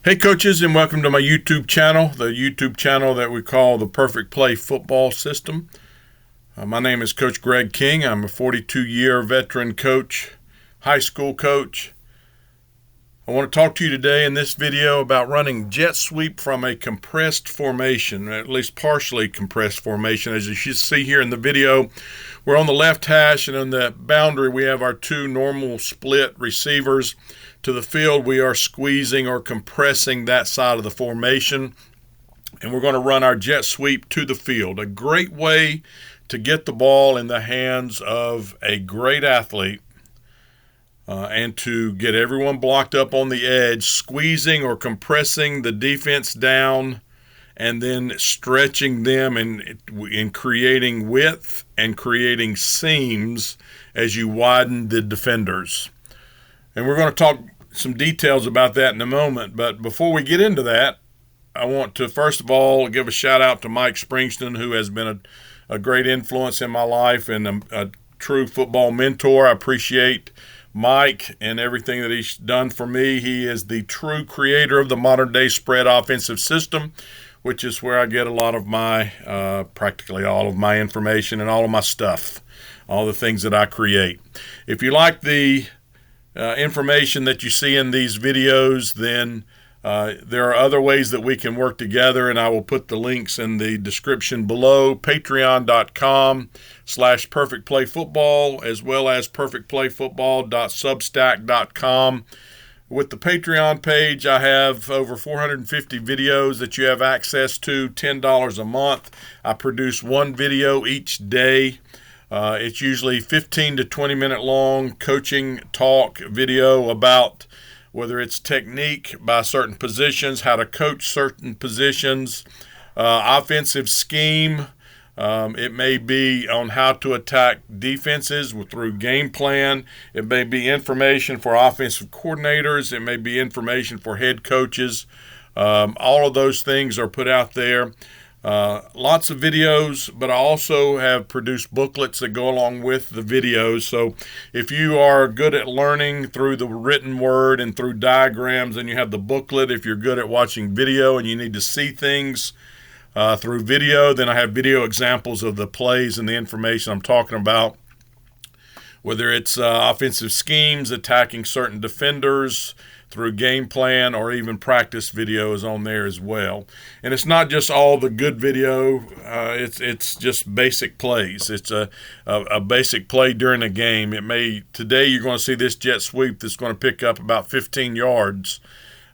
Hey coaches, and welcome to my YouTube channel, the YouTube channel that we call the Perfect Play Football System. My name is Coach Greg King. I'm a 42-year veteran coach, high school coach. I want to talk to you today in this video about running jet sweep from a compressed formation, at least partially compressed formation. As you should see here in the video, we're on the left hash, and on the boundary we have our two normal split receivers. To the field, we are squeezing or compressing that side of the formation, and we're going to run our jet sweep to the field. A great way to get the ball in the hands of a great athlete and to get everyone blocked up on the edge, squeezing or compressing the defense down and then stretching them and creating width and creating seams as you widen the defenders. And we're going to talk some details about that in a moment. But before we get into that, I want to first of all give a shout out to Mike Springston, who has been a great influence in my life and a true football mentor. I appreciate Mike and everything that he's done for me. He is the true creator of the modern day spread offensive system, which is where I get a lot of my, practically all of my information and all of my stuff, all the things that I create. If you like the information that you see in these videos, then there are other ways that we can work together, and I will put the links in the description below. Patreon.com/perfectplayfootball, as well as perfectplayfootball.substack.com. With the Patreon page, I have over 450 videos that you have access to, $10 a month. I produce one video each day. It's usually 15 to 20 minute long coaching talk video about whether it's technique by certain positions, how to coach certain positions, offensive scheme. It may be on how to attack defenses through game plan. It may be information for offensive coordinators. It may be information for head coaches. All of those things are put out there. Lots of videos, but I also have produced booklets that go along with the videos. So if you are good at learning through the written word and through diagrams, then you have the booklet. If you're good at watching video and you need to see things through video, then I have video examples of the plays and the information I'm talking about, whether it's offensive schemes, attacking certain defenders through game plan, or even practice videos on there as well. And it's not just all the good video, it's just basic plays. It's a basic play during a game. Today you're going to see this jet sweep that's going to pick up about 15 yards.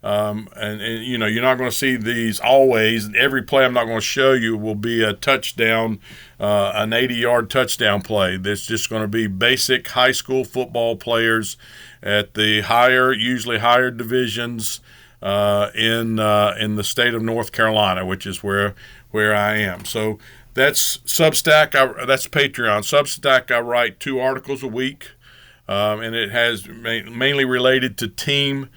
And you know, you're not going to see these always. Every play I'm not going to show you will be a touchdown, an 80-yard touchdown play. That's just going to be basic high school football players at the usually higher divisions in the state of North Carolina, which is where I am. So that's Substack. That's Patreon. Substack, I write 2 articles a week, and it has mainly related to team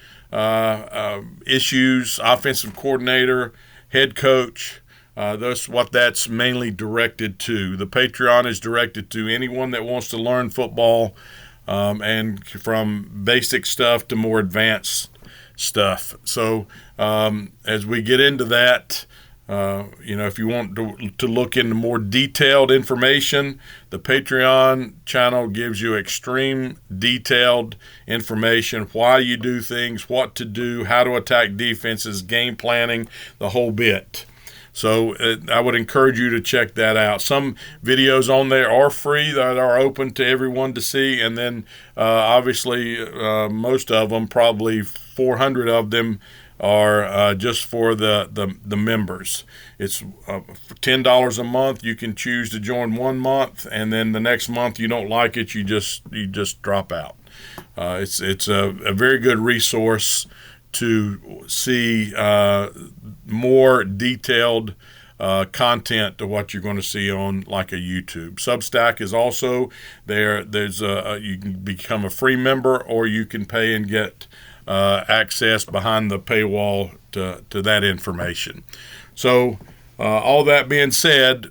issues, offensive coordinator, head coach. That's what that's mainly directed to. The Patreon is directed to anyone that wants to learn football, and from basic stuff to more advanced stuff. So as we get into that, if you want to look into more detailed information, the Patreon channel gives you extreme detailed information, why you do things, what to do, how to attack defenses, game planning, the whole bit. So I would encourage you to check that out. Some videos on there are free, that are open to everyone to see, and then obviously most of them, probably 400 of them, are just for the members. It's $10 a month. You can choose to join 1 month, and then the next month you don't like it, you just drop out. It's a very good resource to see more detailed content to what you're going to see on like a YouTube. Substack is also there. You can become a free member, or you can pay and get access behind the paywall to that information. So all that being said,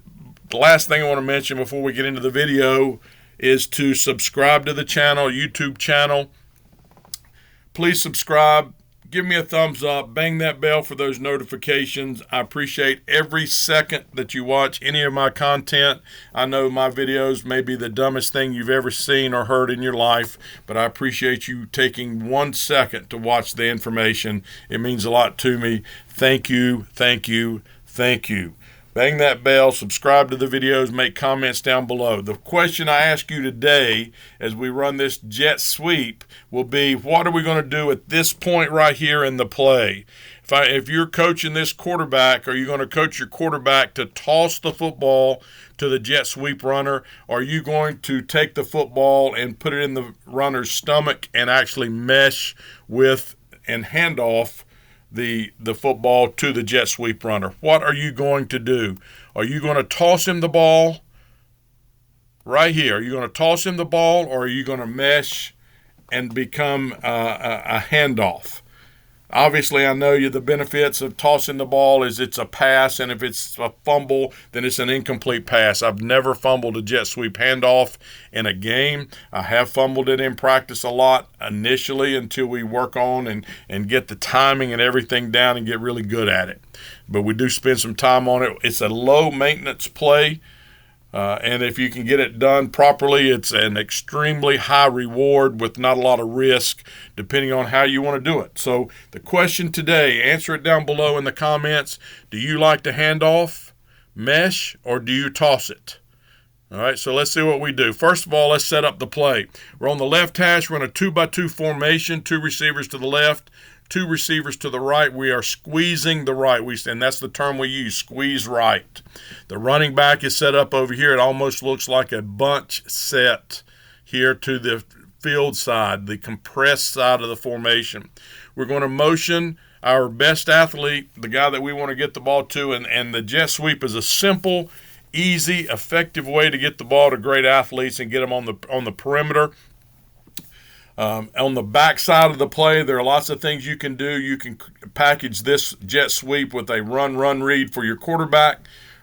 the last thing I want to mention before we get into the video is to subscribe to the channel, YouTube channel. Please subscribe. give me a thumbs up, bang that bell for those notifications. I appreciate every second that you watch any of my content. I know my videos may be the dumbest thing you've ever seen or heard in your life, but I appreciate you taking 1 second to watch the information. It means a lot to me. Thank you, thank you, thank you. Bang that bell, subscribe to the videos, make comments down below. The question I ask you today as we run this jet sweep will be, what are we going to do at this point right here in the play? If you're coaching this quarterback, are you going to coach your quarterback to toss the football to the jet sweep runner? Or are you going to take the football and put it in the runner's stomach and actually mesh with and hand off the football to the jet sweep runner? What are you going to do? Are you going to toss him the ball right here? Are you going to toss him the ball, or are you going to mesh and become a handoff? Obviously, I know the benefits of tossing the ball is it's a pass, and if it's a fumble, then it's an incomplete pass. I've never fumbled a jet sweep handoff in a game. I have fumbled it in practice a lot initially until we work on and get the timing and everything down and get really good at it. But we do spend some time on it. It's a low-maintenance play. And if you can get it done properly, it's an extremely high reward with not a lot of risk, depending on how you want to do it. So the question today, answer it down below in the comments. Do you like to hand off, mesh, or do you toss it? All right, so let's see what we do. First of all, let's set up the play. We're on the left hash. We're in a 2-by-2 formation, 2 receivers to the left, 2 receivers to the right. We are squeezing the right, and that's the term we use, squeeze right. The running back is set up over here. It almost looks like a bunch set here to the field side, the compressed side of the formation. We're going to motion our best athlete, the guy that we want to get the ball to, and the jet sweep is a simple, easy, effective way to get the ball to great athletes and get them on the perimeter. On the back side of the play, there are lots of things you can do. You can package this jet sweep with a run read for your quarterback,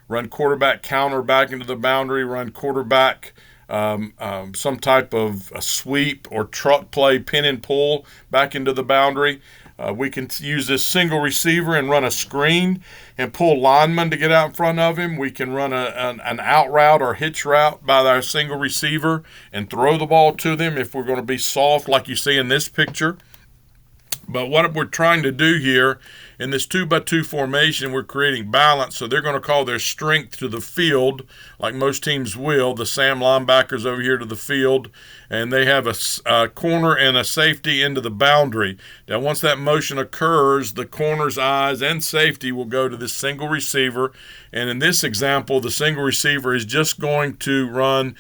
run quarterback counter back into the boundary, run quarterback some type of a sweep or truck play, pin and pull back into the boundary. We can use this single receiver and run a screen and pull linemen to get out in front of him. We can run an out route or hitch route by our single receiver and throw the ball to them if we're going to be soft like you see in this picture. But what we're trying to do here in this 2-by-2 formation, we're creating balance. So they're going to call their strength to the field, like most teams will. The Sam linebackers over here to the field, and they have a corner and a safety into the boundary. Now, once that motion occurs, the corner's eyes and safety will go to this single receiver. And in this example, the single receiver is just going to run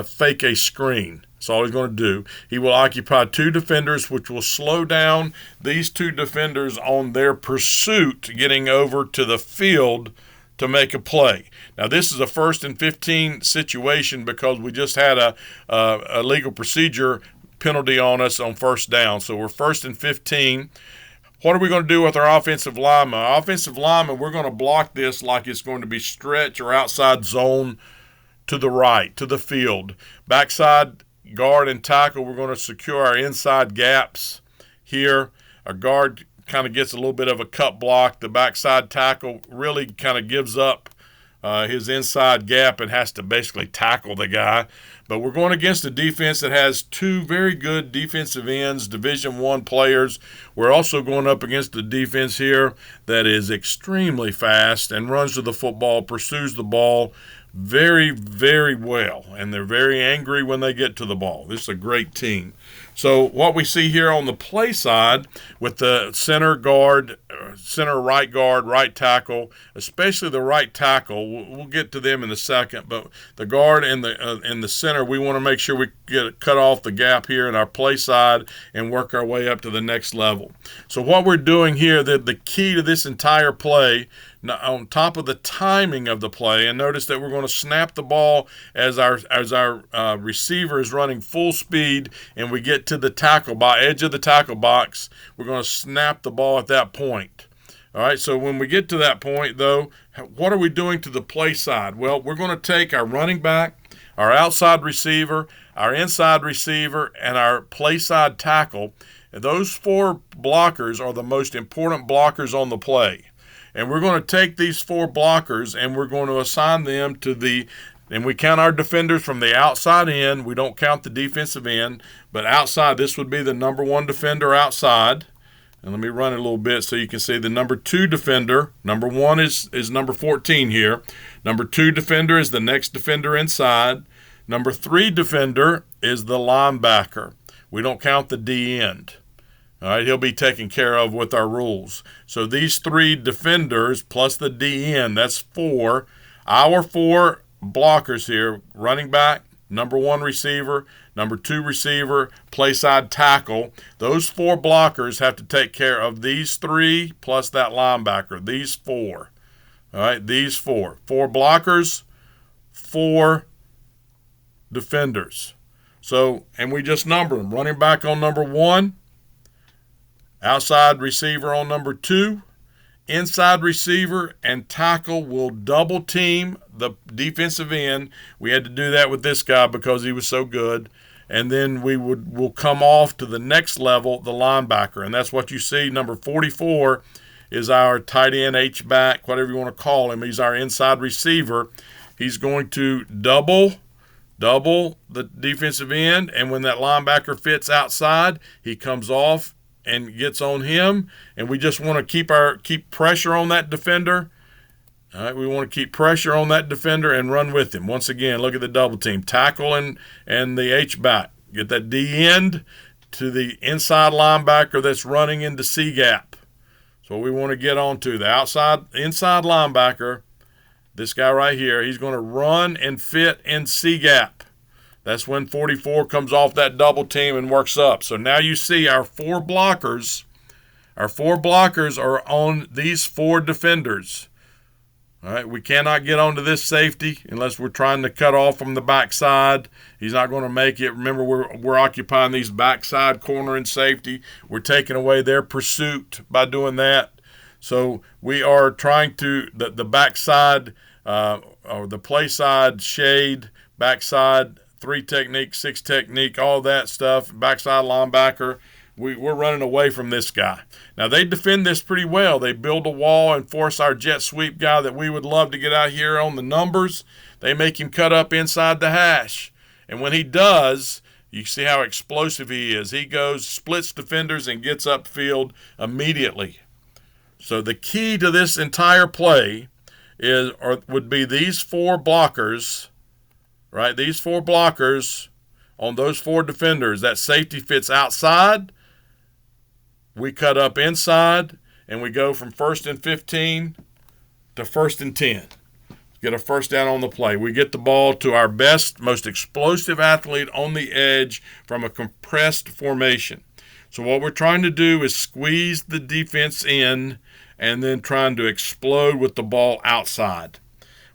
fake a screen. That's all he's going to do. He will occupy 2 defenders, which will slow down these 2 defenders on their pursuit getting over to the field to make a play. Now, this is a 1st and 15 situation because we just had a legal procedure penalty on us on 1st down. So we're 1st and 15. What are we going to do with our offensive lineman? Our offensive lineman, we're going to block this like it's going to be stretch or outside zone to the right, to the field. Backside guard and tackle, we're going to secure our inside gaps here. Our guard kind of gets a little bit of a cut block. The backside tackle really kind of gives up his inside gap and has to basically tackle the guy. But we're going against a defense that has 2 very good defensive ends, Division I players. We're also going up against a defense here that is extremely fast and runs to the football, pursues the ball very, very well, and they're very angry when they get to the ball. This is a great team. So what we see here on the play side with the center guard, center right guard, right tackle, especially the right tackle, we'll get to them in a second, but the guard and the center, we want to make sure we cut off the gap here in our play side and work our way up to the next level. So what we're doing here, the key to this entire play, on top of the timing of the play, and notice that we're going to snap the ball as our receiver is running full speed and we get to the edge of the tackle box, we're going to snap the ball at that point. All right, so when we get to that point, though, what are we doing to the play side? Well, we're going to take our running back, our outside receiver, our inside receiver, and our play side tackle. And those 4 blockers are the most important blockers on the play. And we're going to take these 4 blockers and we're going to assign them to and we count our defenders from the outside in. We don't count the defensive end, but outside, this would be the number 1 defender outside. And let me run it a little bit so you can see the number 2 defender. Number 1 is number 14 here. Number 2 defender is the next defender inside. Number 3 defender is the linebacker. We don't count the D end. All right, he'll be taken care of with our rules. So these 3 defenders plus the D end, that's 4. Our 4 blockers here: running back, number 1 receiver, number 2 receiver, play side tackle. Those 4 blockers have to take care of these 3 plus that linebacker. These 4. All right, these 4. 4 blockers, 4 defenders. So, and we just number them. Running back on number 1, outside receiver on number 2, inside receiver and tackle will double team the defensive end. We had to do that with this guy because he was so good. And then we'll come off to the next level, the linebacker. And that's what you see. Number 44 is our tight end, H-back, whatever you want to call him. He's our inside receiver. He's going to double the defensive end. And when that linebacker fits outside, he comes off and gets on him, and we just want to keep pressure on that defender. All right, we want to keep pressure on that defender and run with him. Once again, look at the double team. Tackle and the H-back. Get that D end to the inside linebacker that's running into C gap. So we want to get on to the inside linebacker. This guy right here, he's going to run and fit in C gap. That's when 44 comes off that double team and works up. So now you see our 4 blockers. Our 4 blockers are on these 4 defenders. All right, we cannot get onto this safety unless we're trying to cut off from the backside. He's not going to make it. Remember, we're occupying these backside corner and safety. We're taking away their pursuit by doing that. So we are trying to the backside or the play side shade, backside 3 technique, 6 technique, all that stuff, backside linebacker. We're running away from this guy. Now, they defend this pretty well. They build a wall and force our jet sweep guy that we would love to get out here on the numbers. They make him cut up inside the hash. And when he does, you see how explosive he is. He goes, splits defenders, and gets upfield immediately. So the key to this entire play would be these 4 blockers, right? These 4 blockers on those 4 defenders. That safety fits outside. We cut up inside, and we go from 1st and 15 to 1st and 10. Get a first down on the play. We get the ball to our best, most explosive athlete on the edge from a compressed formation. So what we're trying to do is squeeze the defense in and then trying to explode with the ball outside.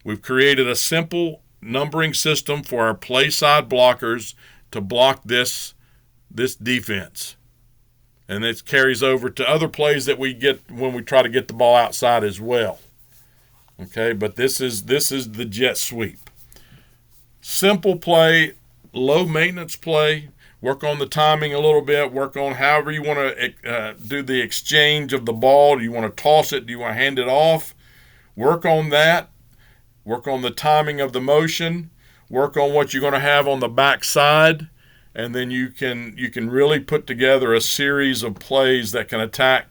We've created a simple numbering system for our play side blockers to block this defense. And it carries over to other plays that we get when we try to get the ball outside as well. Okay, but this is the jet sweep. Simple play, low maintenance play. Work on the timing a little bit. Work on however you want to do the exchange of the ball. Do you want to toss it? Do you want to hand it off? Work on that. Work on the timing of the motion. Work on what you're going to have on the backside. And then you can really put together a series of plays that can attack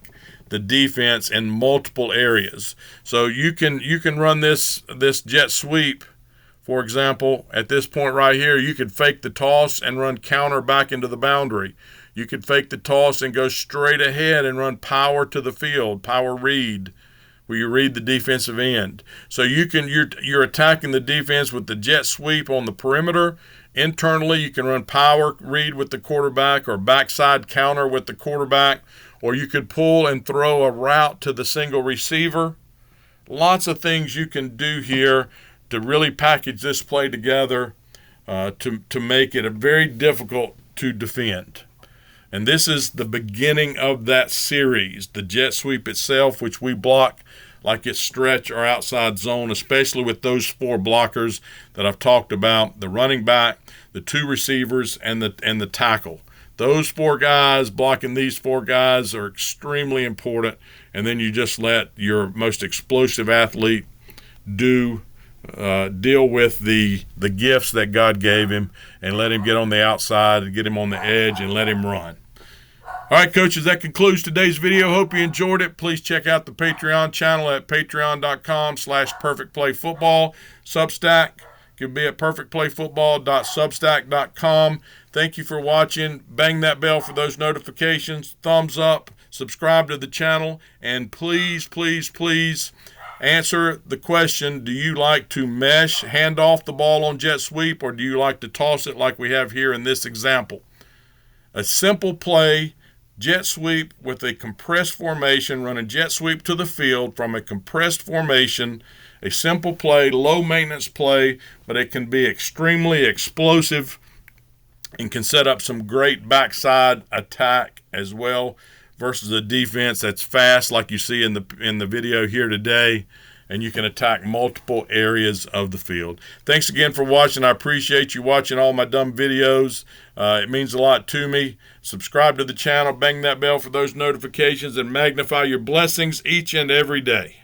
the defense in multiple areas. So you can run this jet sweep, for example, at this point right here. You could fake the toss and run counter back into the boundary. You could fake the toss and go straight ahead and run power to the field, power read, where you read the defensive end. So you're attacking the defense with the jet sweep on the perimeter. Internally, you can run power read with the quarterback or backside counter with the quarterback, or you could pull and throw a route to the single receiver. Lots of things you can do here to really package this play together to make it very difficult to defend. And this is the beginning of that series, the jet sweep itself, which we block like it's stretch or outside zone, especially with those 4 blockers that I've talked about, the running back, the 2 receivers, and the tackle. Those 4 guys blocking these 4 guys are extremely important, and then you just let your most explosive athlete deal with the gifts that God gave him, and let him get on the outside and get him on the edge and let him run. All right, coaches, that concludes today's video. Hope you enjoyed it. Please check out the Patreon channel at patreon.com/perfectplayfootball. Substack can be at perfectplayfootball.substack.com. Thank you for watching. Bang that bell for those notifications. Thumbs up. Subscribe to the channel. And please, please, please answer the question, do you like to mesh, hand off the ball on jet sweep, or do you like to toss it like we have here in this example? A simple play, jet sweep with a compressed formation, running jet sweep to the field from a compressed formation. A simple play, low maintenance play, but it can be extremely explosive and can set up some great backside attack as well versus a defense that's fast like you see in the video here today, and you can attack multiple areas of the field. Thanks again for watching. I appreciate you watching all my dumb videos. It means a lot to me. Subscribe to the channel, bang that bell for those notifications, and magnify your blessings each and every day.